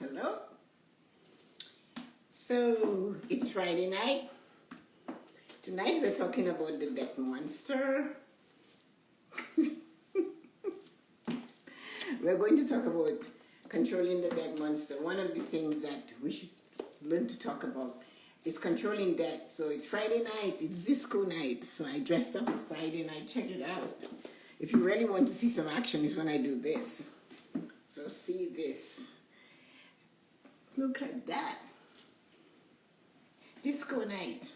Hello. So it's Friday night. Tonight we're talking about the debt monster. We're going to talk about controlling the debt monster. One of the things that we should learn to talk about is controlling debt. So it's Friday night, it's disco night. So I dressed up for Friday night. Check it out. If you really want to see some action, is when I do this. So see this. Look at that. Disco night.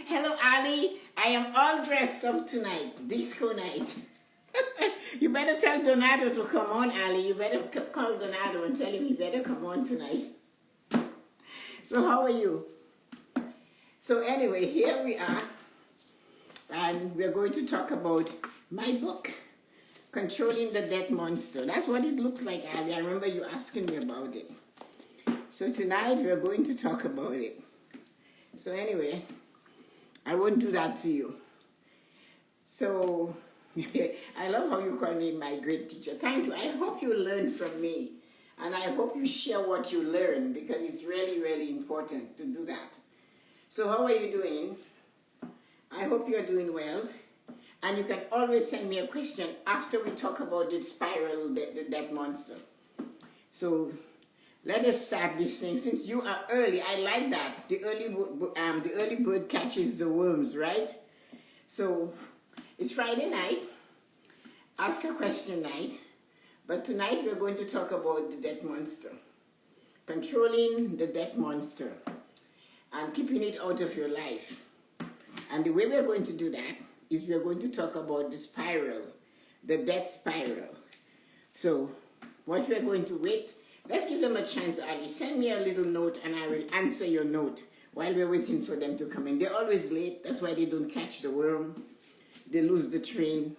Hello, Ali. I am all dressed up tonight. Disco night. You better tell Donato to come on, Ali. You better call Donato and tell him he better come on tonight. So how are you? So anyway, here we are. And we're going to talk about my book, Controlling the Debt Monster. That's what it looks like, Ali. I remember you asking me about it. So tonight we're going to talk about it. So anyway, I won't do that to you. So I love how you call me my great teacher. Thank you. I hope you learn from me. And I hope you share what you learn, because it's really, really important to do that. So how are you doing? I hope you're doing well. And you can always send me a question after we talk about the spiral, the debt monster. So let us start this thing. Since you are early, I like that. The early bird catches the worms, right? So it's Friday night, ask a question night. But tonight we're going to talk about the debt monster. Controlling the debt monster and keeping it out of your life. And the way we're going to do that is we're going to talk about the spiral, the debt spiral. So what we're going to wait, let's give them a chance, Ali. Send me a little note and I will answer your note while we're waiting for them to come in. They're always late. That's why they don't catch the worm. They lose the train.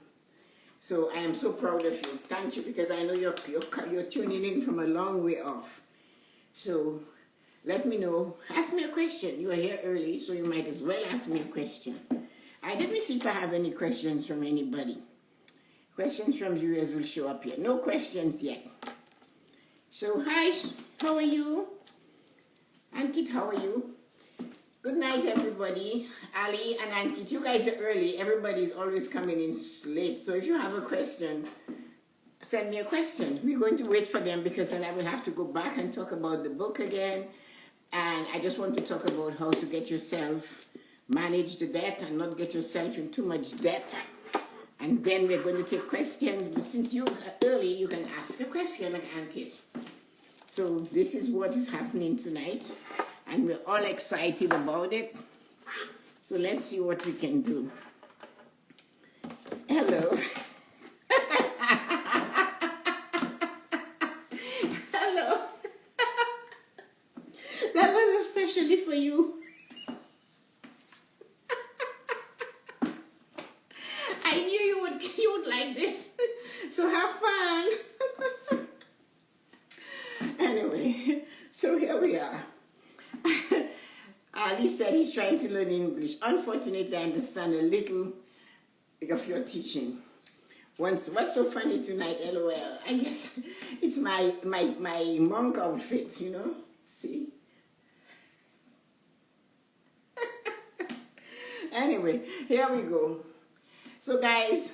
So I am so proud of you. Thank you, because I know you're tuning in from a long way off. So let me know. Ask me a question. You are here early, so you might as well ask me a question. Let me see if I have any questions from anybody. Questions from viewers will show up here. No questions yet. So hi, how are you? Ankit, how are you? Good night, everybody. Ali and Ankit, you guys are early. Everybody's always coming in late. So if you have a question, send me a question. We're going to wait for them, because then I will have to go back and talk about the book again. And I just want to talk about how to get yourself, manage the debt and not get yourself in too much debt. And then we're going to take questions. But since you are early, you can ask a question, Ankit. So this is what is happening tonight. And we're all excited about it. So let's see what we can do. Hello. Hello. That was especially for you. I knew you would like this. So have fun. Anyway, so here we are. Ali said he's trying to learn English. Unfortunately, I understand a little of your teaching. What's so funny tonight, LOL? I guess it's my monk outfit, you know? See? Anyway, here we go. So guys,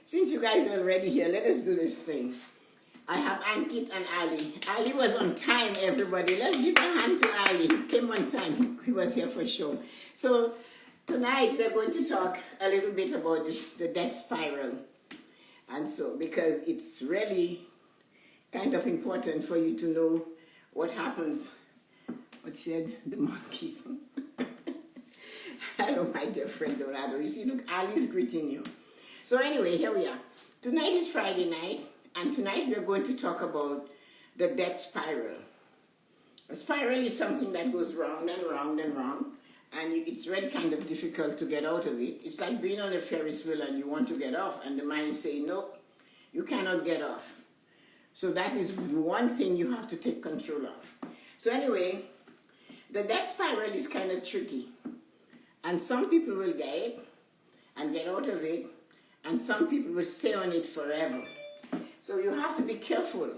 since you guys are already here, let us do this thing. I have Ankit and Ali. Ali was on time, everybody. Let's give a hand to Ali. He came on time. He was here for sure. So tonight we're going to talk a little bit about the debt spiral. And so, because it's really kind of important for you to know what happens. What said the monkeys? Hello, my dear friend Donato. You see, look, Ali's greeting you. So anyway, here we are. Tonight is Friday night. And tonight we're going to talk about the debt spiral. A spiral is something that goes round and round and round, and it's really kind of difficult to get out of it. It's like being on a Ferris wheel and you want to get off, and the mind is saying, no, you cannot get off. So that is one thing you have to take control of. So anyway, the debt spiral is kind of tricky. And some people will get it and get out of it, and some people will stay on it forever. So you have to be careful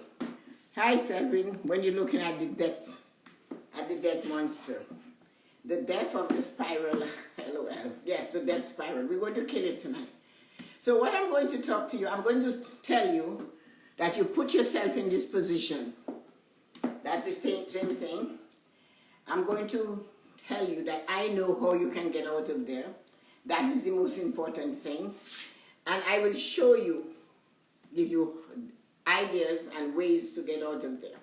Hi, Selvin. When you're looking at the death monster, the death of the spiral, LOL. Yes, the death spiral. We're going to kill it tonight. So what I'm going to talk to you, I'm going to tell you that you put yourself in this position. That's the same thing. I'm going to tell you that I know how you can get out of there. That is the most important thing. And I will show you, give you ideas and ways to get out of there.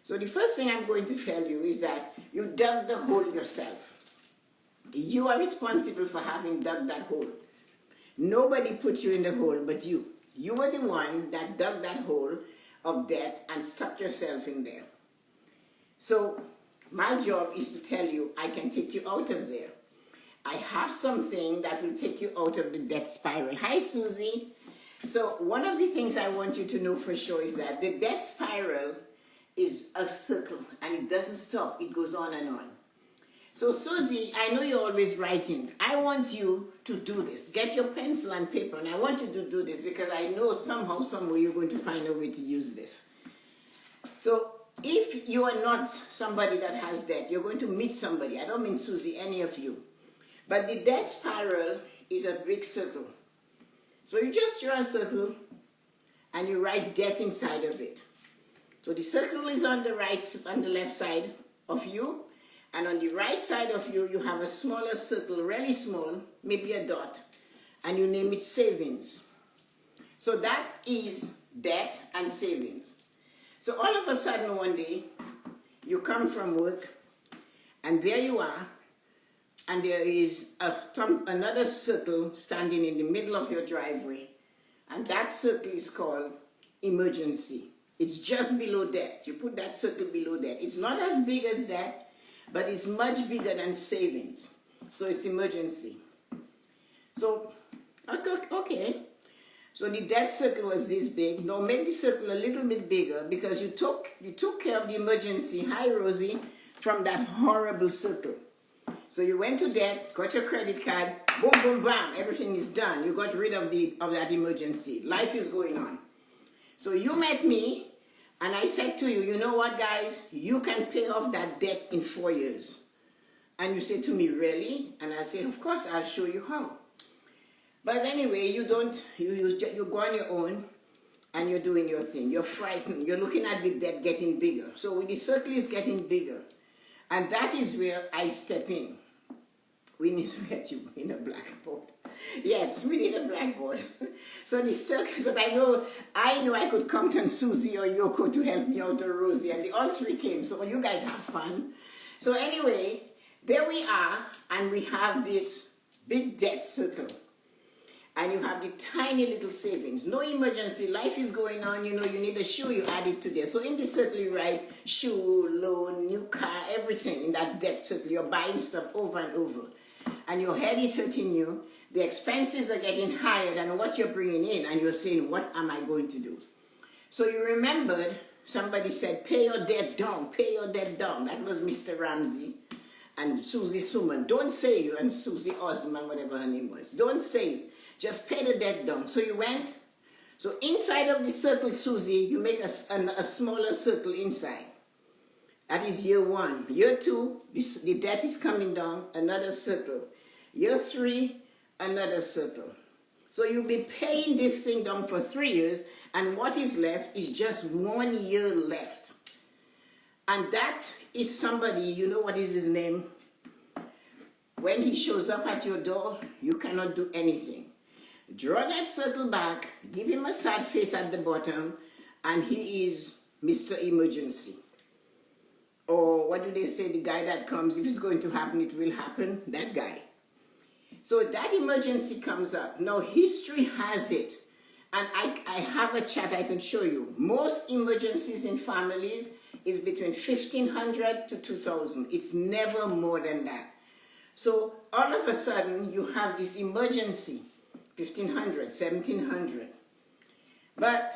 So the first thing I'm going to tell you is that you dug the hole yourself. You are responsible for having dug that hole. Nobody put you in the hole but you. You were the one that dug that hole of death and stuck yourself in there. So my job is to tell you I can take you out of there. I have something that will take you out of the death spiral. Hi, Susie. So one of the things I want you to know for sure is that the death spiral is a circle and it doesn't stop. It goes on and on. So Susie, I know you're always writing. I want you to do this. Get your pencil and paper, and I want you to do this because I know somehow, somewhere you're going to find a way to use this. So if you are not somebody that has death, you're going to meet somebody. I don't mean Susie, any of you. But the death spiral is a big circle. So you just draw a circle and you write death inside of it. So the circle is on the left side of you, and on the right side of you, you have a smaller circle, really small, maybe a dot, and you name it savings. So that is death and savings. So all of a sudden one day, you come from work, and there you are, and there is another circle standing in the middle of your driveway, and that circle is called emergency. It's just below that. You put that circle below that. It's not as big as that, but it's much bigger than savings. So it's emergency. So, okay. So the death circle was this big. Now make the circle a little bit bigger because you took care of the emergency, hi Rosie, from that horrible circle. So you went to death, got your credit card, boom, boom, bam, everything is done. You got rid of that emergency. Life is going on. So you met me, and I said to you, you know what, guys? You can pay off that debt in 4 years. And you said to me, really? And I said, of course, I'll show you how. But anyway, you go on your own, and you're doing your thing. You're frightened. You're looking at the debt getting bigger. So the circle is getting bigger. And that is where I step in. We need to get you in a blackboard. Yes, we need a blackboard. So the circle, but I know I could count on Susie or Yoko to help me out, or Rosie, and all three came. So you guys have fun. So anyway, there we are, and we have this big debt circle. And you have the tiny little savings. No emergency. Life is going on. You need a shoe, you add it to there. So in the circle, you write shoe, loan, new car, everything in that debt circle. You're buying stuff over and over. And your head is hurting you. The expenses are getting higher than what you're bringing in. And you're saying, what am I going to do? So you remembered, somebody said, pay your debt down. Pay your debt down. That was Mr. Ramsey and Susie Suman. Don't save. And Susie Osman, whatever her name was. Don't save. Just pay the debt down. So you went. So inside of the circle, Susie, you make a smaller circle inside. That is year 1. Year 2, the debt is coming down, another circle. Year 3, another circle. So you'll be paying this thing down for 3 years, and what is left is just 1 year left. And that is somebody, you know what is his name? When he shows up at your door, you cannot do anything. Draw that circle back, give him a sad face at the bottom, and he is Mr. Emergency. Or what do they say, the guy that comes, if it's going to happen, it will happen, that guy. So that emergency comes up. Now history has it, and I have a chart I can show you. Most emergencies in families is between 1,500 to 2,000. It's never more than that. So all of a sudden you have this emergency, 1,500, 1,700. But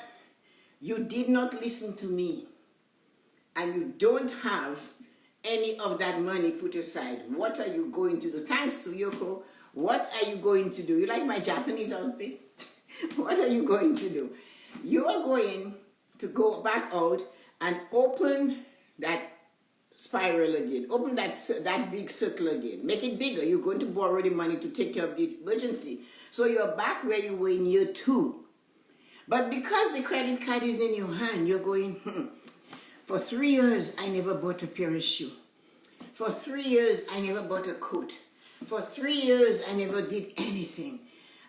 you did not listen to me. And you don't have any of that money put aside. What are you going to do? Thanks to Yoko. What are you going to do? You like my Japanese outfit? What are you going to do? You are going to go back out and open that spiral again. Open that big circle again. Make it bigger. You're going to borrow the money to take care of the emergency. So you're back where you were in year 2. But because the credit card is in your hand, you're going, for 3 years, I never bought a pair of shoes. For 3 years, I never bought a coat. For 3 years, I never did anything.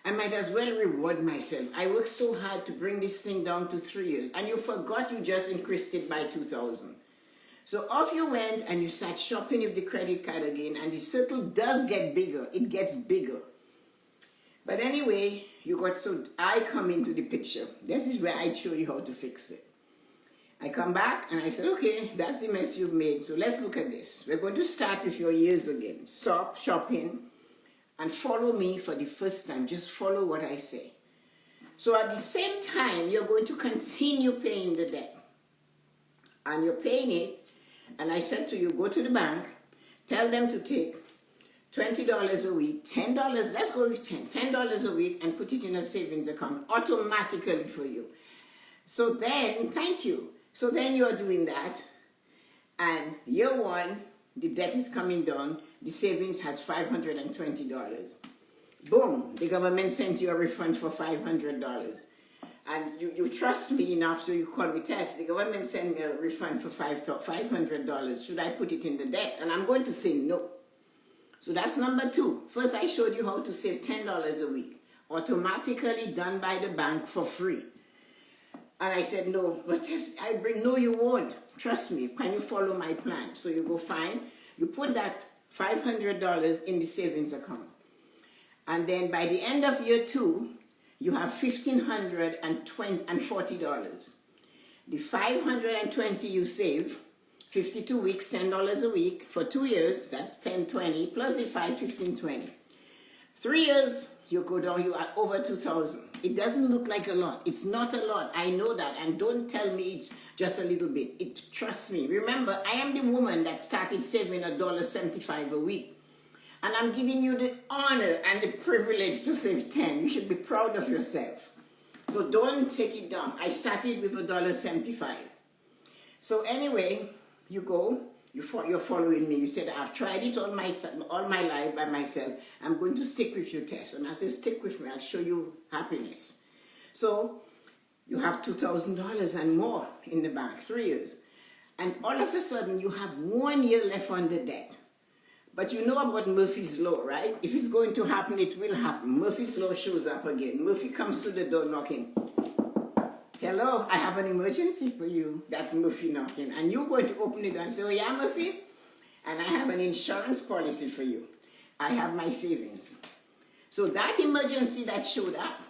I might as well reward myself. I worked so hard to bring this thing down to 3 years. And you forgot you just increased it by 2,000. So off you went and you start shopping with the credit card again. And the circle does get bigger. It gets bigger. But anyway, I come into the picture. This is where I show you how to fix it. I come back and I said, okay, that's the mess you've made. So let's look at this. We're going to start with your years again. Stop shopping and follow me for the first time. Just follow what I say. So at the same time, you're going to continue paying the debt. And you're paying it. And I said to you, go to the bank, tell them to take $20 a week, $10, let's go with $10 a week and put it in a savings account automatically for you. So then, thank you. So then you're doing that, and year 1, the debt is coming down, the savings has $520. Boom, the government sent you a refund for $500. And you trust me enough, so you call me, Tess, the government sent me a refund for $500. Should I put it in the debt? And I'm going to say no. So that's number 2. First, I showed you how to save $10 a week, automatically done by the bank for free. And I said, no, but Tess, no, you won't. Trust me. Can you follow my plan? So you go fine. You put that $500 in the savings account. And then by the end of year 2, you have $1,540. The $520 you save, 52 weeks, $10 a week. For 2 years, that's $10.20 plus the $15.20. 3 years, you go down, you are over 2,000. It doesn't look like a lot. It's not a lot. I know that. And don't tell me it's just a little bit. Trust me. Remember, I am the woman that started saving $1.75 a week. And I'm giving you the honor and the privilege to save 10. You should be proud of yourself. So don't take it down. I started with $1.75. So anyway, you go. You're following me. You said, I've tried it all my life by myself. I'm going to stick with you, Tess. And I said, stick with me. I'll show you happiness. So you have $2,000 and more in the bank, 3 years. And all of a sudden, you have 1 year left on the debt. But you know about Murphy's Law, right? If it's going to happen, it will happen. Murphy's Law shows up again. Murphy comes to the door knocking. Hello, I have an emergency for you. That's Murphy knocking. And you're going to open it and say, oh yeah, Murphy? And I have an insurance policy for you. I have my savings. So that emergency that showed up,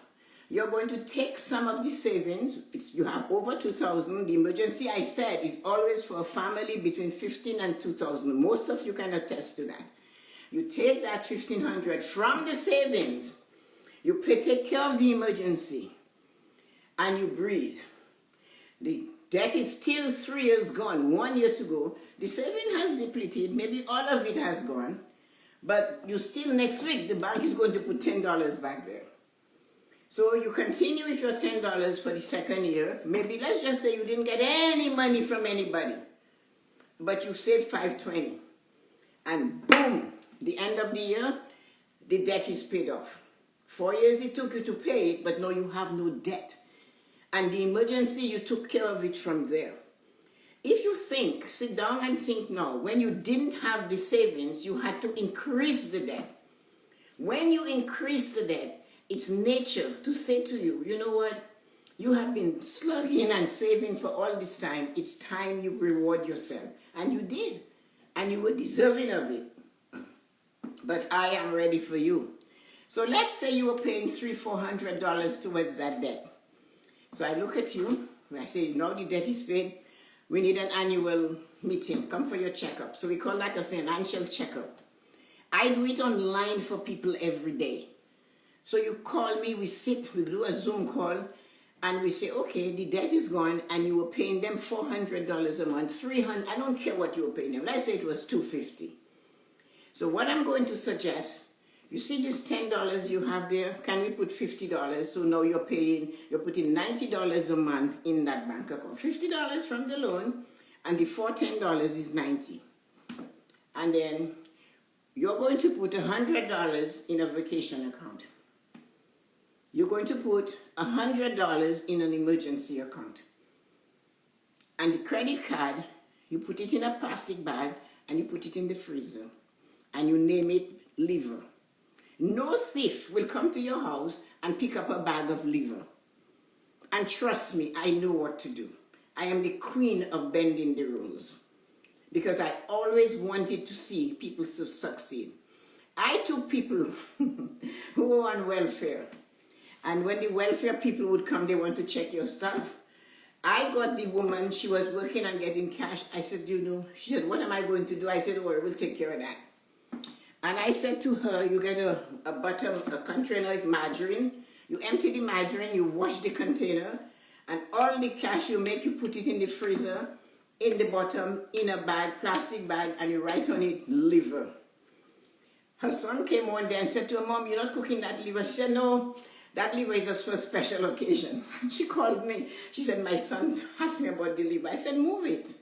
you're going to take some of the savings. You have over 2,000. The emergency, I said, is always for a family between 15 and 2,000. Most of you can attest to that. You take that 1,500 from the savings. You take care of the emergency. And you breathe. The debt is still 3 years gone, 1 year to go. The saving has depleted, maybe all of it has gone, but you still next week, the bank is going to put $10 back there. So you continue with your $10 for the second year. Maybe let's just say you didn't get any money from anybody, but you saved $520. And boom, the end of the year, the debt is paid off. 4 years it took you to pay it, but now you have no debt. And the emergency, you took care of it from there. If you think, sit down and think now, when you didn't have the savings, you had to increase the debt. When you increase the debt, it's nature to say to you, you know what? You have been slugging and saving for all this time. It's time you reward yourself. And you did. And you were deserving of it. But I am ready for you. So let's say you were paying $300-400 towards that debt. So I look at you, I say, now the debt is paid, we need an annual meeting, come for your checkup. So we call that a financial checkup. I do it online for people every day. So you call me, we sit, we do a Zoom call, and we say, okay, the debt is gone, and you were paying them $400 a month, $300, I don't care what you were paying them. Let's say it was $250. So what I'm going to suggest, You see this $10 you have there? Can we put $50? So now you're putting $90 a month in that bank account. $50 from the loan, and the $10 is $90. And then you're going to put $100 in a vacation account. You're going to put $100 in an emergency account. And the credit card, you put it in a plastic bag and you put it in the freezer. And you name it liver. No thief will come to your house and pick up a bag of liver. And trust me, I know what to do. I am the queen of bending the rules. Because I always wanted to see people succeed. I took people who were on welfare. And when the welfare people would come, they want to check your stuff. I got the woman, she was working on getting cash. I said, she said, what am I going to do? I said, oh, we'll take care of that. And I said to her, you get a container of margarine, you empty the margarine, you wash the container, and all the cash you make, you put it in the freezer, in the bottom, in a bag, plastic bag, and you write on it, liver. Her son came one day and said to her, Mom, you're not cooking that liver? She said, no, that liver is just for special occasions. She called me. She said, my son asked me about the liver. I said, move it.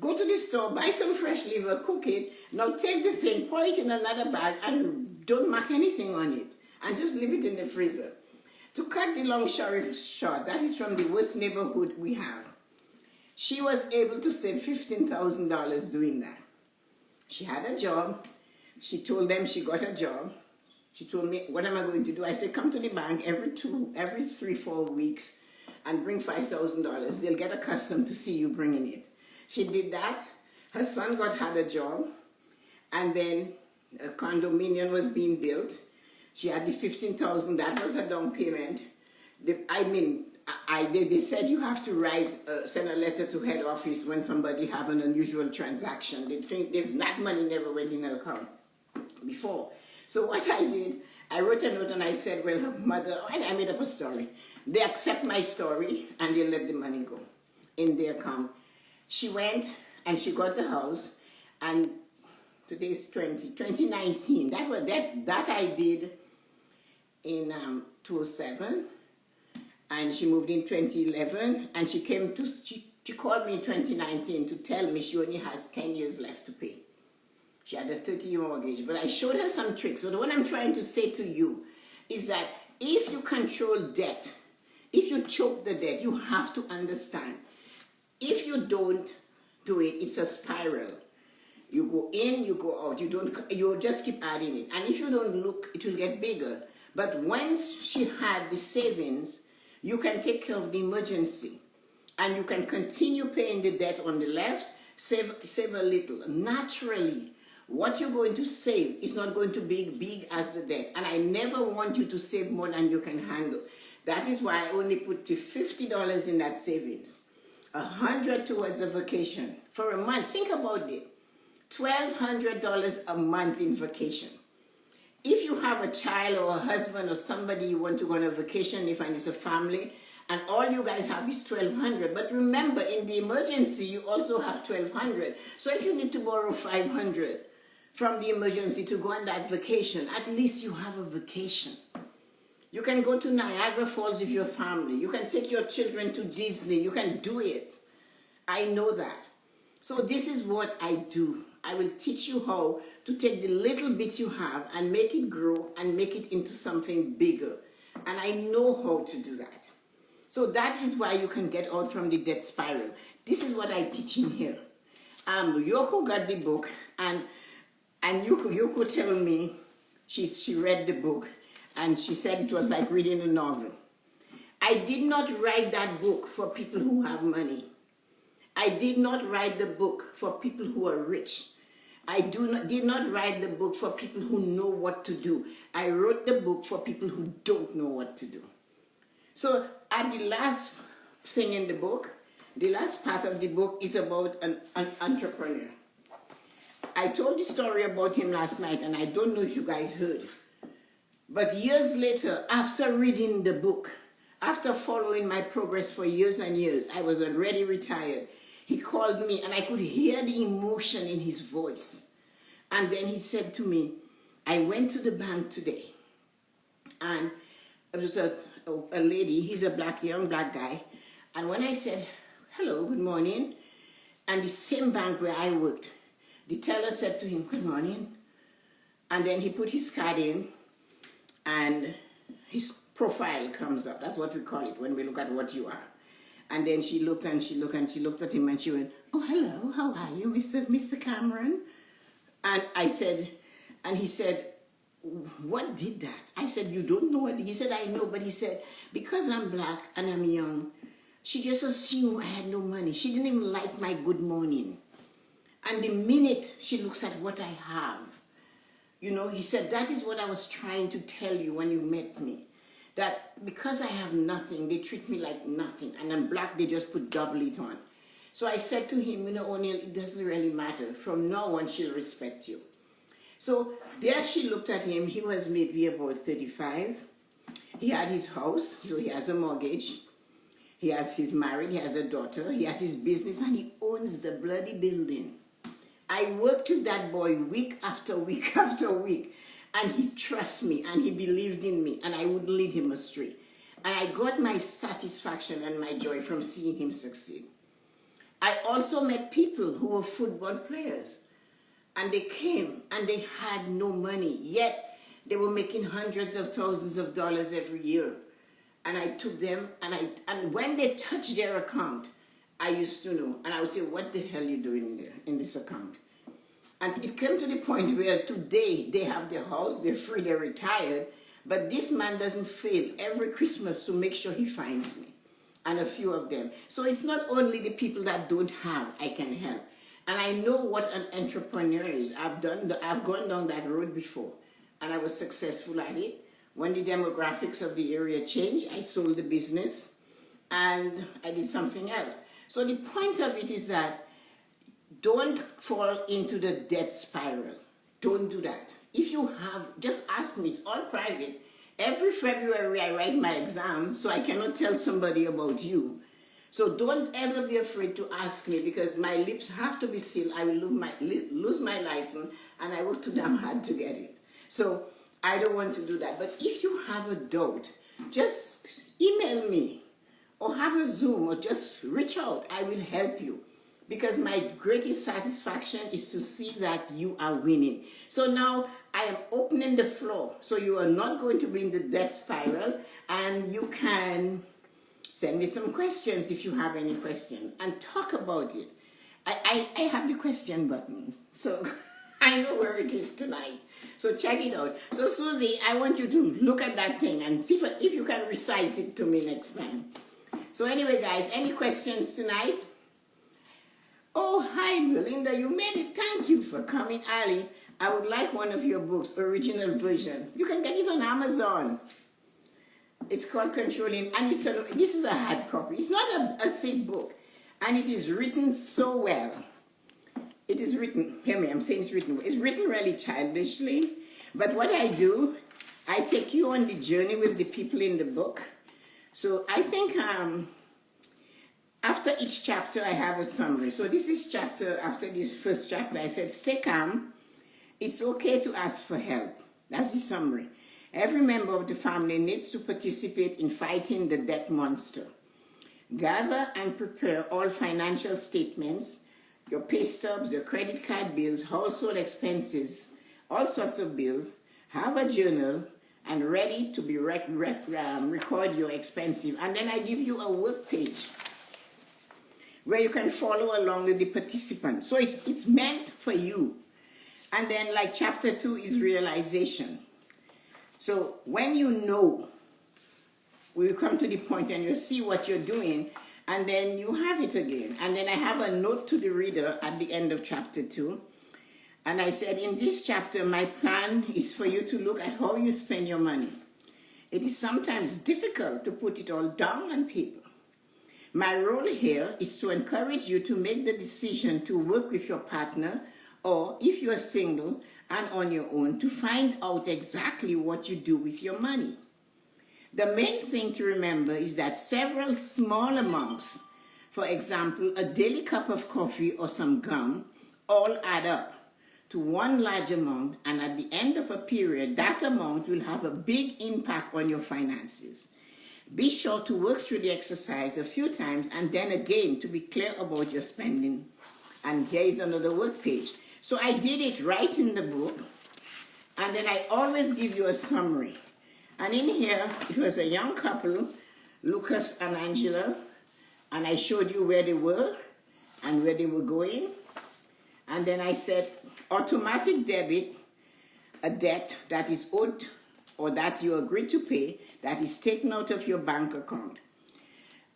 Go to the store, buy some fresh liver, cook it. Now take the thing, pour it in another bag, and don't mark anything on it. And just leave it in the freezer. To cut the long story short, that is from the worst neighborhood we have. She was able to save $15,000 doing that. She had a job. She told them she got a job. She told me, what am I going to do? I said, come to the bank every 3-4 weeks and bring $5,000. They'll get accustomed to see you bringing it. She did that. Her son had a job. And then a condominium was being built. She had the $15,000. That was her down payment. They said you have to send a letter to head office when somebody have an unusual transaction. They think that money never went in her account before. So what I did, I wrote a note and I said, well, her mother, and I made up a story. They accept my story and they let the money go in their account. She went and she got the house, and today's 2019. That I did in 2007, and she moved in 2011, and she called me in 2019 to tell me she only has 10 years left to pay. She had a 30-year mortgage, but I showed her some tricks. So what I'm trying to say to you is that if you control debt, if you choke the debt, you have to understand. If you don't do it, it's a spiral. You go in, you go out. You just keep adding it. And if you don't look, it will get bigger. But once she had the savings, you can take care of the emergency. And you can continue paying the debt on the left, save a little. Naturally, what you're going to save is not going to be big as the debt. And I never want you to save more than you can handle. That is why I only put $50 in that savings. $100 towards a vacation for a month. Think about it. $1,200 a month in vacation. If you have a child or a husband or somebody you want to go on a vacation, if it's a family, and all you guys have is $1,200. But remember, in the emergency, you also have $1,200. So if you need to borrow $500 from the emergency to go on that vacation, at least you have a vacation. You can go to Niagara Falls with your family. You can take your children to Disney. You can do it. I know that. So this is what I do. I will teach you how to take the little bit you have and make it grow and make it into something bigger. And I know how to do that. So that is why you can get out from the debt spiral. This is what I teach in here. Yoko got the book, and Yoko tell me she read the book, and she said it was like reading a novel. I did not write that book for people who have money. I did not write the book for people who are rich. I did not write the book for people who know what to do. I wrote the book for people who don't know what to do. So at the last thing in the book, the last part of the book is about an entrepreneur. I told the story about him last night, and I don't know if you guys heard it. But years later, after reading the book, after following my progress for years and years, I was already retired. He called me, and I could hear the emotion in his voice. And then he said to me, I went to the bank today, and it was a lady, he's a young black guy, and when I said, hello, good morning, and the same bank where I worked, the teller said to him, good morning, and then he put his card in, and his profile comes up. That's what we call it when we look at what you are. And then she looked and she looked and she looked at him and she went, oh, hello, how are you, Mr. Cameron? And I said, and he said, what did that? I said, you don't know what? He said, I know, but he said, because I'm black and I'm young, she just assumed I had no money. She didn't even like my good morning. And the minute she looks at what I have, you know, he said, that is what I was trying to tell you when you met me. That because I have nothing, they treat me like nothing. And I'm black, they just put double it on. So I said to him, you know, O'Neill, it doesn't really matter. From now on, she'll respect you. So there she looked at him. He was maybe about 35. He had his house, so he has a mortgage. He's married, he has a daughter, he has his business, and he owns the bloody building. I worked with that boy week after week after week, and he trusts me, and he believed in me, and I wouldn't lead him astray. And I got my satisfaction and my joy from seeing him succeed. I also met people who were football players, and they came, and they had no money, yet they were making hundreds of thousands of dollars every year. And I took them, and when they touched their account, I used to know. And I would say, what the hell are you doing there in this account? And it came to the point where today they have their house, they're free, they're retired, but this man doesn't fail every Christmas to make sure he finds me, and a few of them. So it's not only the people that don't have I can help. And I know what an entrepreneur is. I've gone down that road before, and I was successful at it. When the demographics of the area changed, I sold the business and I did something else. So the point of it is that don't fall into the debt spiral. Don't do that. If you have, just ask me. It's all private. Every February I write my exam, so I cannot tell somebody about you. So don't ever be afraid to ask me, because my lips have to be sealed. I will lose my license, and I work too damn hard to get it. So I don't want to do that. But if you have a doubt, just email me or have a Zoom or just reach out. I will help you, because my greatest satisfaction is to see that you are winning. So now I am opening the floor, so you are not going to be in the debt spiral, and you can send me some questions if you have any questions and talk about it. I have the question button, so I know where it is tonight. So check it out. So Susie, I want you to look at that thing and see if you can recite it to me next time. So anyway, guys, any questions tonight? Oh, hi, Belinda. You made it. Thank you for coming, Ali. I would like one of your books, original version. You can get it on Amazon. It's called Controlling, and this is a hard copy. It's not a thick book, and it is written so well. It is written, hear me, I'm saying it's written really childishly, but what I do, I take you on the journey with the people in the book. So I think after each chapter, I have a summary. So this is chapter, after this first chapter, I said, stay calm. It's okay to ask for help. That's the summary. Every member of the family needs to participate in fighting the debt monster. Gather and prepare all financial statements, your pay stubs, your credit card bills, household expenses, all sorts of bills. Have a journal and ready to be record your expenses. And then I give you a work page where you can follow along with the participants. So it's meant for you. And then like chapter 2 is realization. So when you know, we'll come to the point and you see what you're doing, and then you have it again. And then I have a note to the reader at the end of chapter 2. And I said, in this chapter, my plan is for you to look at how you spend your money. It is sometimes difficult to put it all down on paper. My role here is to encourage you to make the decision to work with your partner, or if you are single and on your own, to find out exactly what you do with your money. The main thing to remember is that several small amounts, for example, a daily cup of coffee or some gum, all add up. to one large amount, and at the end of a period, that amount will have a big impact on your finances. Be sure to work through the exercise a few times and then again to be clear about your spending. And here is another work page. So I did it right in the book, and then I always give you a summary. And in here, it was a young couple, Lucas and Angela, and I showed you where they were and where they were going. And then I said, automatic debit, a debt that is owed or that you agreed to pay that is taken out of your bank account.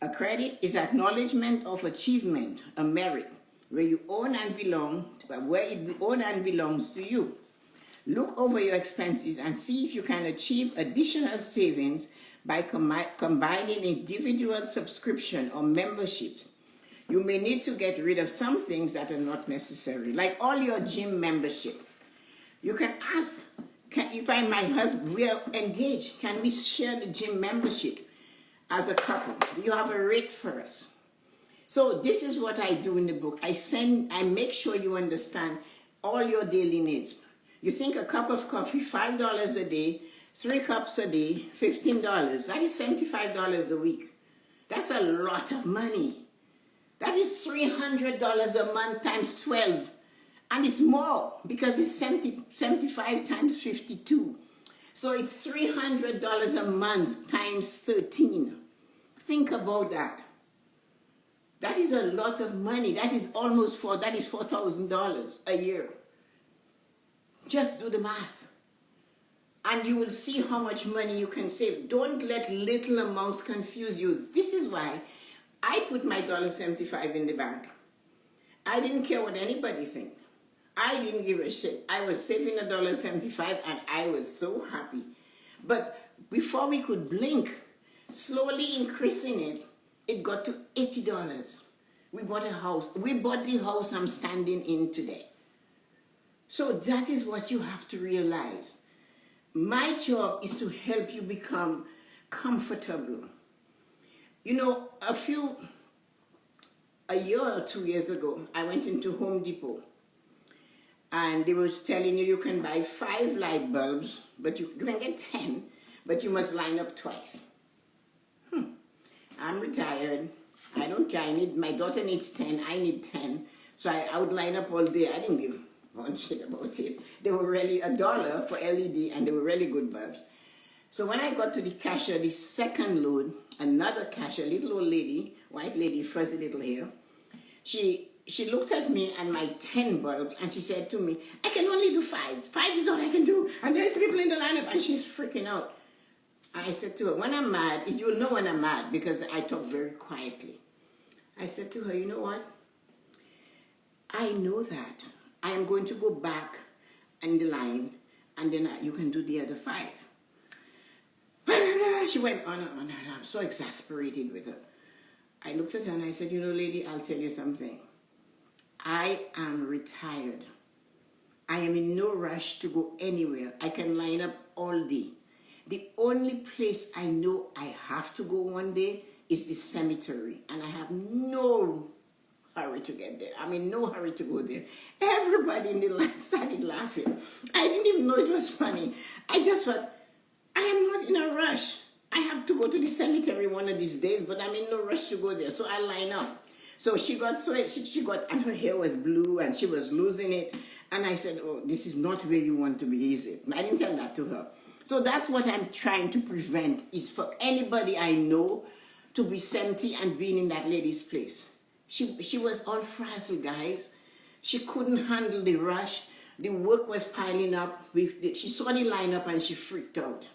A credit is acknowledgement of achievement, a merit, where you own and belong, where it own and belongs to you. Look over your expenses and see if you can achieve additional savings by combining individual subscription or memberships. You may need to get rid of some things that are not necessary, like all your gym membership. You can ask, if I and my husband, we are engaged, can we share the gym membership as a couple? Do you have a rate for us? So this is what I do in the book. I make sure you understand all your daily needs. You think a cup of coffee, $5 a day, 3 cups a day, $15. That is $75 a week. That's a lot of money. That is $300 a month times 12. And it's more because it's 75 times 52. So it's $300 a month times 13. Think about that. That is a lot of money. That is $4,000 a year. Just do the math. And you will see how much money you can save. Don't let little amounts confuse you. This is why I put my $1.75 in the bank. I didn't care what anybody think. I didn't give a shit. I was saving $1.75 and I was so happy. But before we could blink, slowly increasing it, it got to $80. We bought a house. We bought the house I'm standing in today. So that is what you have to realize. My job is to help you become comfortable. You know, a year or 2 years ago, I went into Home Depot. And they were telling you can buy 5 light bulbs, but you can get 10, but you must line up twice. I'm retired. I don't care. My daughter needs 10. I need 10. So I would line up all day. I didn't give one shit about it. They were really $1 for LED, and they were really good bulbs. So when I got to the cashier, the second load, another cashier, little old lady, white lady, fuzzy little hair, she looked at me and my 10 bulbs, and she said to me, I can only do 5. 5 is all I can do. And there's people in the lineup, and she's freaking out. I said to her, when I'm mad, you'll know when I'm mad because I talk very quietly. I said to her, you know what? I know that. I am going to go back in the line, and then you can do the other 5. She went on and on, and I'm so exasperated with her. I looked at her and I said, you know, lady, I'll tell you something. I am retired. I am in no rush to go anywhere. I can line up all day. The only place I know I have to go one day is the cemetery, and I have no hurry to get there. I'm in no hurry to go there. Everybody in the line started laughing. I didn't even know it was funny. I just thought, I am not in a rush. I have to go to the cemetery one of these days, but I'm in no rush to go there, so I line up. So she got, and her hair was blue, and she was losing it. And I said, oh, this is not where you want to be, is it? I didn't tell that to her. So that's what I'm trying to prevent, is for anybody I know to be 70 and being in that lady's place. She was all frazzled, guys. She couldn't handle the rush. The work was piling up. She saw the lineup and she freaked out.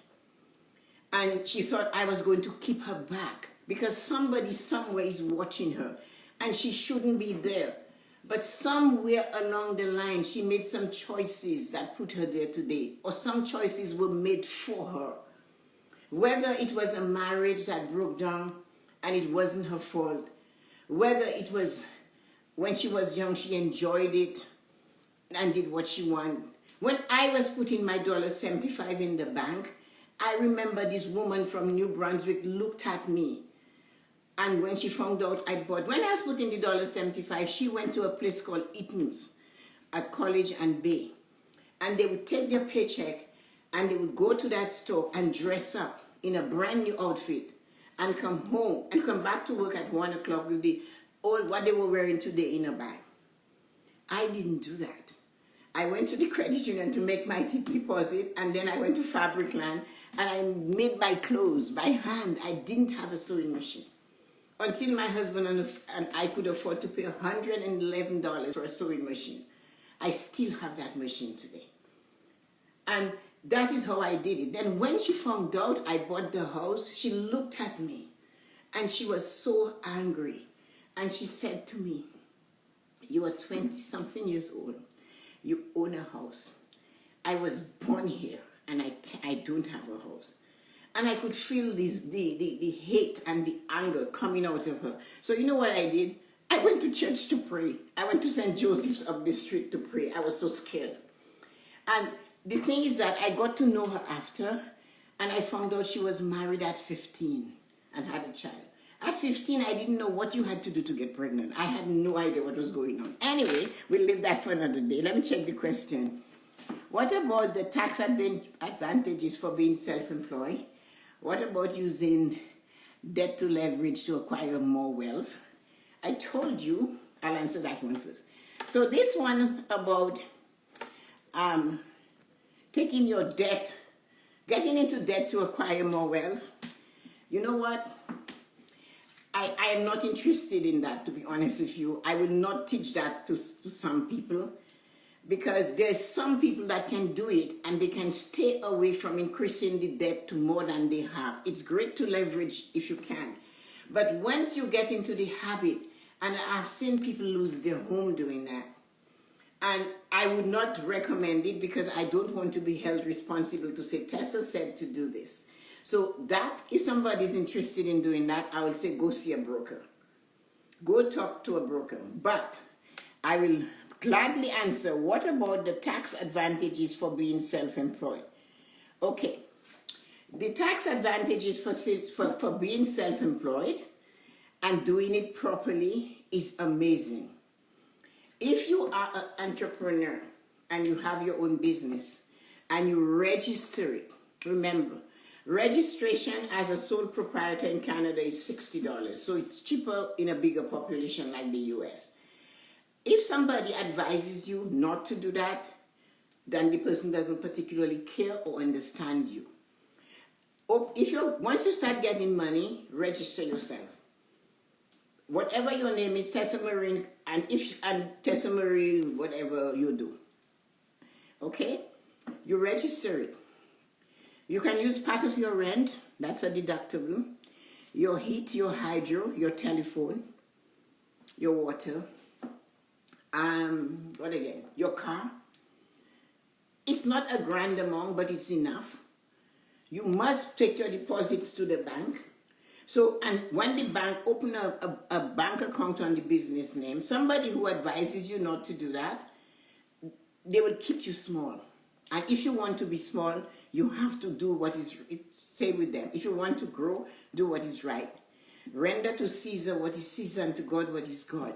And she thought I was going to keep her back because somebody somewhere is watching her and she shouldn't be there. But somewhere along the line, she made some choices that put her there today, or some choices were made for her. Whether it was a marriage that broke down and it wasn't her fault, whether it was when she was young, she enjoyed it and did what she wanted. When I was putting my $1.75 in the bank, I remember this woman from New Brunswick looked at me. And when she found out when I was putting the $1.75, she went to a place called Eaton's. at college and Bay. And they would take their paycheck and they would go to that store and dress up in a brand new outfit and come home and come back to work at 1 o'clock with all what they were wearing today in a bag. I didn't do that. I went to the credit union to make my deposit, and then I went to Fabricland and I made my clothes by hand. I didn't have a sewing machine until my husband and I could afford to pay $111 for a sewing machine. I still have that machine today. And that is how I did it. Then when she found out I bought the house, she looked at me and she was so angry. And she said to me, "You are 20-something years old. You own a house. I was born here and I don't have a house." And I could feel the hate and the anger coming out of her. So you know what I did? I went to church to pray. I went to St. Joseph's up the street to pray. I was so scared. And the thing is that I got to know her after, and I found out she was married at 15 and had a child. At 15, I didn't know what you had to do to get pregnant. I had no idea what was going on. Anyway, we'll leave that for another day. Let me check the question. What about the tax advantages for being self-employed? What about using debt to leverage to acquire more wealth? I told you, I'll answer that one first. So this one about taking your debt, getting into debt to acquire more wealth. You know what? I am not interested in that, to be honest with you. I will not teach that to some people, because there's some people that can do it and they can stay away from increasing the debt to more than they have. It's great to leverage if you can. But once you get into the habit, and I've seen people lose their home doing that, and I would not recommend it because I don't want to be held responsible to say, Tessa said to do this. So that, if somebody's interested in doing that, I will say go see a broker. Go talk to a broker. But I will gladly answer, what about the tax advantages for being self-employed? Okay. The tax advantages for being self-employed and doing it properly is amazing. If you are an entrepreneur and you have your own business and you register it, remember, registration as a sole proprietor in Canada is $60, so it's cheaper in a bigger population like the US. If somebody advises you not to do that, then the person doesn't particularly care or understand you. Once you start getting money, register yourself. Whatever your name is, Tessa-Marie, and Tessa-Marie, whatever you do. Okay? You register it. You can use part of your rent, that's a deductible. Your heat, your hydro, your telephone, your water, what again? Your car. It's not a grand amount, but it's enough. You must take your deposits to the bank. So, and when the bank open a bank account on the business name, somebody who advises you not to do that, they will keep you small. And if you want to be small, you have to do what is, say with them, if you want to grow, do what is right. Render to Caesar what is Caesar, and to God what is God.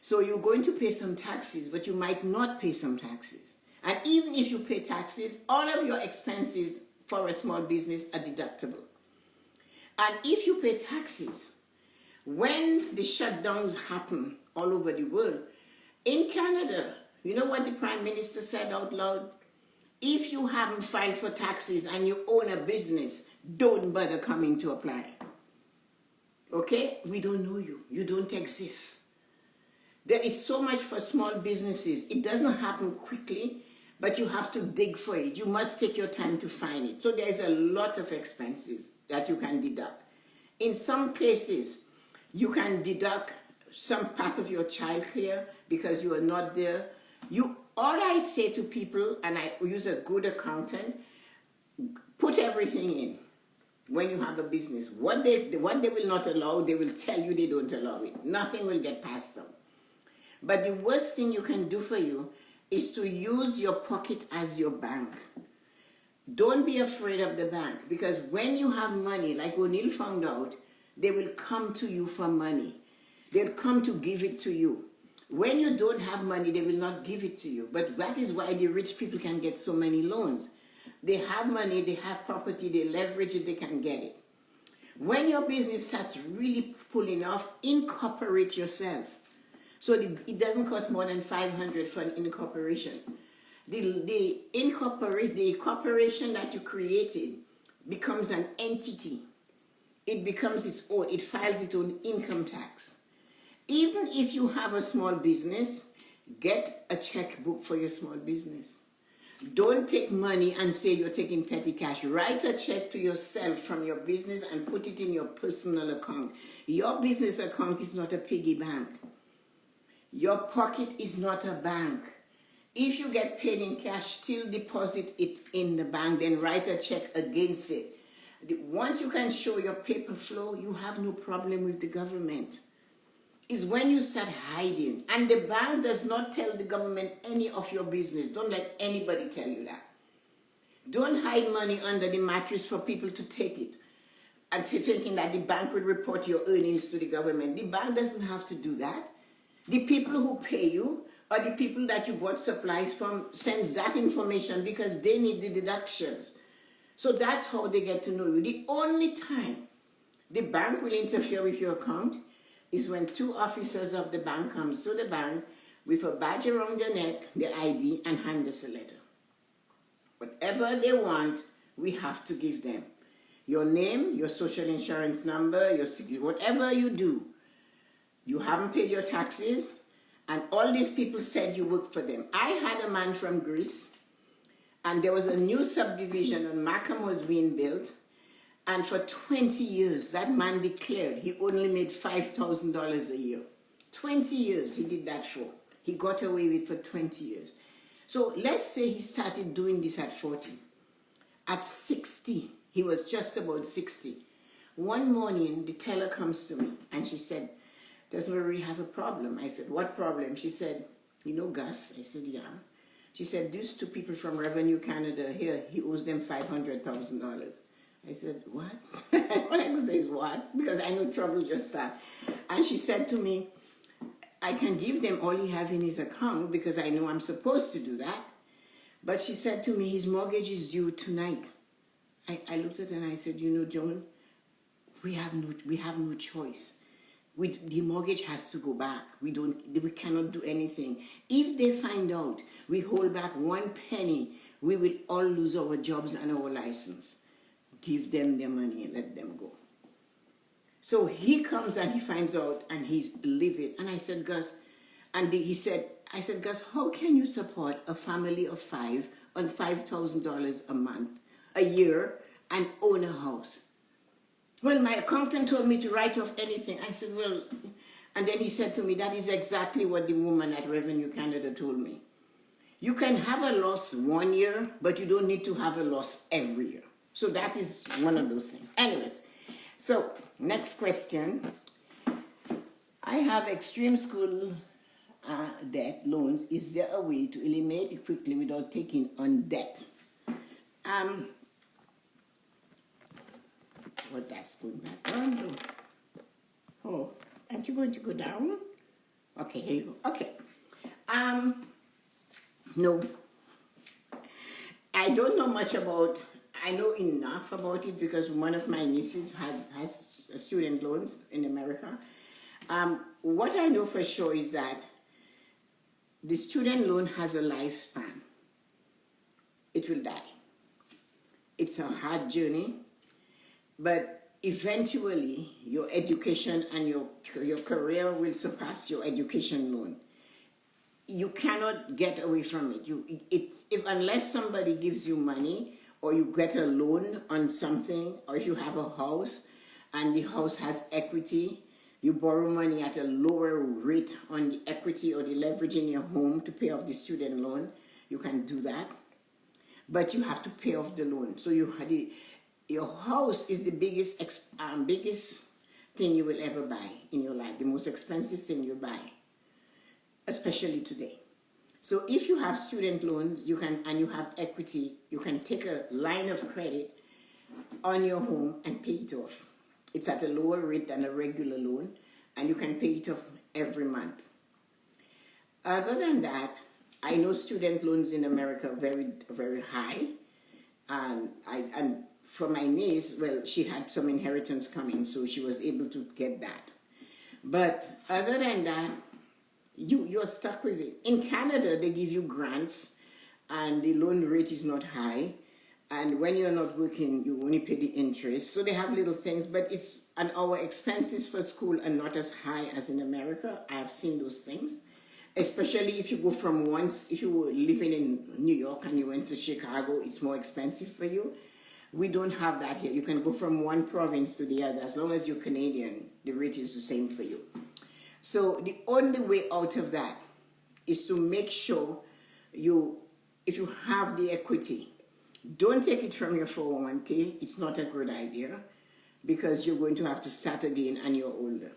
So you're going to pay some taxes, but you might not pay some taxes. And even if you pay taxes, all of your expenses for a small business are deductible. And if you pay taxes, when the shutdowns happen all over the world, in Canada, you know what the Prime Minister said out loud? If you haven't filed for taxes and you own a business, don't bother coming to apply. Okay? We don't know you. You don't exist. There is so much for small businesses. It doesn't happen quickly, but you have to dig for it. You must take your time to find it. So there's a lot of expenses that you can deduct. In some cases, you can deduct some part of your childcare because you are not there. All I say to people, and I use a good accountant, put everything in when you have a business. What they will not allow, they will tell you they don't allow it. Nothing will get past them. But the worst thing you can do for you is to use your pocket as your bank. Don't be afraid of the bank, because when you have money, like O'Neill found out, they will come to you for money. They'll come to give it to you. When you don't have money, they will not give it to you. But that is why the rich people can get so many loans. They have money, they have property, they leverage it, they can get it. When your business starts really pulling off, incorporate yourself. So it doesn't cost more than $500 for an incorporation. The corporation that you created becomes an entity. It becomes its own, it files its own income tax. Even if you have a small business, get a checkbook for your small business. Don't take money and say you're taking petty cash. Write a check to yourself from your business and put it in your personal account. Your business account is not a piggy bank. Your pocket is not a bank. If you get paid in cash, still deposit it in the bank, then write a check against it. Once you can show your paper flow, you have no problem with the government. It's when you start hiding. And the bank does not tell the government any of your business. Don't let anybody tell you that. Don't hide money under the mattress for people to take it and thinking that the bank will report your earnings to the government. The bank doesn't have to do that. The people who pay you or the people that you bought supplies from sends that information because they need the deductions. So that's how they get to know you. The only time the bank will interfere with your account is when 2 officers of the bank comes to the bank with a badge around their neck, their ID, and hand us a letter. Whatever they want, we have to give them. Your name, your social insurance number, whatever you do. You haven't paid your taxes, and all these people said you work for them. I had a man from Greece, and there was a new subdivision on Markham was being built, and for 20 years, that man declared he only made $5,000 a year. 20 years he did that for. He got away with it for 20 years. So let's say he started doing this at 40. At 60, he was just about 60. One morning, the teller comes to me, and she said, Tessa-Marie, have a problem. I said, what problem? She said, you know Gus? I said, yeah. She said, these 2 people from Revenue Canada here, he owes them $500,000. I said, what? What I could say is what? Because I know trouble just started. And she said to me, I can give them all he have in his account because I know I'm supposed to do that. But she said to me, his mortgage is due tonight. I looked at her and I said, you know, Joan, we have no choice. The mortgage has to go back. We cannot do anything. If they find out we hold back 1 penny, we will all lose our jobs and our license. Give them their money and let them go. So he comes and he finds out and he's livid. And I said, Gus, and I said, Gus, how can you support a family of 5 on $5,000 a month, a year, and own a house? Well, my accountant told me to write off anything. I said, well, and then he said to me, that is exactly what the woman at Revenue Canada told me. You can have a loss 1 year, but you don't need to have a loss every year. So that is one of those things. Anyways, so next question. I have extreme school debt loans. Is there a way to eliminate it quickly without taking on debt? What that's going back on. Oh, aren't you going to go down? Okay, here you go. Okay. No. I don't know much about, I know enough about it because one of my nieces has student loans in America. What I know for sure is that the student loan has a lifespan. It will die. It's a hard journey, but eventually your education and your career will surpass your education loan. You cannot get away from it. Unless somebody gives you money or you get a loan on something, or if you have a house and the house has equity, you borrow money at a lower rate on the equity or the leverage in your home to pay off the student loan, you can do that. But you have to pay off the loan. So your house is the biggest thing you will ever buy in your life, the most expensive thing you buy, especially today. So if you have student loans, and you have equity, you can take a line of credit on your home and pay it off. It's at a lower rate than a regular loan, and you can pay it off every month. Other than that, I know student loans in America are very, very high. And for my niece, well, she had some inheritance coming, so she was able to get that. But other than that, you're stuck with it. In Canada, they give you grants, and the loan rate is not high. And when you're not working, you only pay the interest. So they have little things, but our expenses for school are not as high as in America. I have seen those things. Especially if you go if you were living in New York and you went to Chicago, it's more expensive for you. We don't have that here. You can go from one province to the other. As long as you're Canadian, the rate is the same for you. So the only way out of that is to make sure if you have the equity, don't take it from your 401k. It's not a good idea because you're going to have to start again and you're older.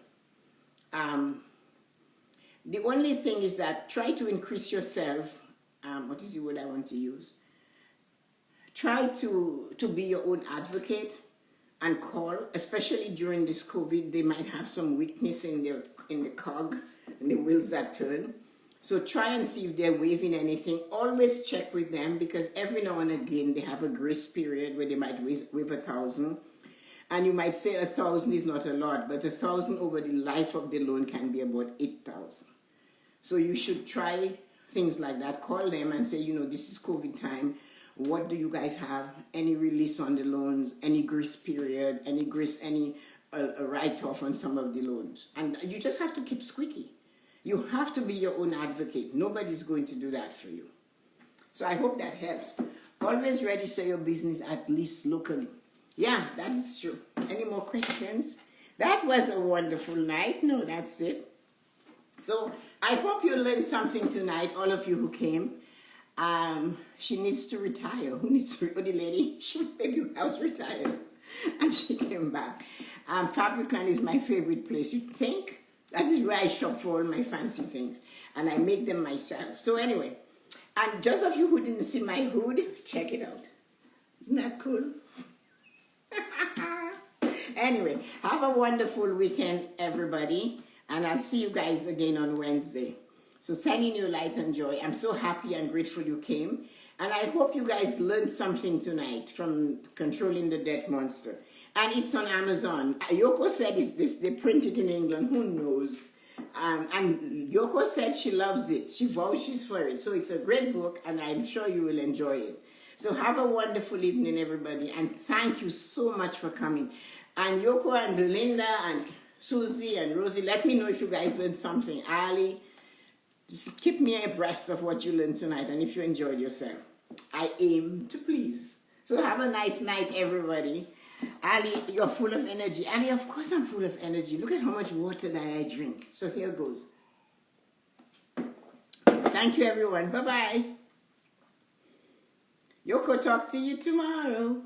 The only thing is that try to increase yourself. What is the word I want to use? Try to be your own advocate and call, especially during this COVID. They might have some weakness in the cog, in the wheels that turn. So try and see if they're waiving anything. Always check with them because every now and again they have a grace period where they might waive 1,000. And you might say 1,000 is not a lot, but 1,000 over the life of the loan can be about 8,000. So you should try things like that. Call them and say, this is COVID time. What do you guys have? Any release on the loans? Any grace period? Any write-off on some of the loans? And you just have to keep squeaky. You have to be your own advocate. Nobody's going to do that for you. So I hope that helps. Always register your business at least locally. Yeah, that is true. Any more questions? That was a wonderful night. No, that's it. So I hope you learned something tonight, all of you who came. She needs to retire. Who needs to? Oh, the lady. She maybe was retired, and she came back. Fabricland is my favorite place. You think? That is where I shop for all my fancy things, and I make them myself. So anyway, and just of you who didn't see my hood, check it out. Isn't that cool? Anyway, have a wonderful weekend, everybody. And I'll see you guys again on Wednesday. So sending you light and joy. I'm so happy and grateful you came. And I hope you guys learned something tonight from Controlling the Debt Monster. And it's on Amazon. Yoko said they print it in England. Who knows? And Yoko said she loves it. She vouches for it. So it's a great book, and I'm sure you will enjoy it. So have a wonderful evening, everybody. And thank you so much for coming. And Yoko and Linda and Susie and Rosie, let me know if you guys learned something. Ali, just keep me abreast of what you learned tonight and if you enjoyed yourself. I aim to please. So have a nice night, everybody. Ali, you're full of energy. Ali, of course I'm full of energy. Look at how much water that I drink. So here goes. Thank you, everyone. Bye-bye. Yoko, talk to you tomorrow.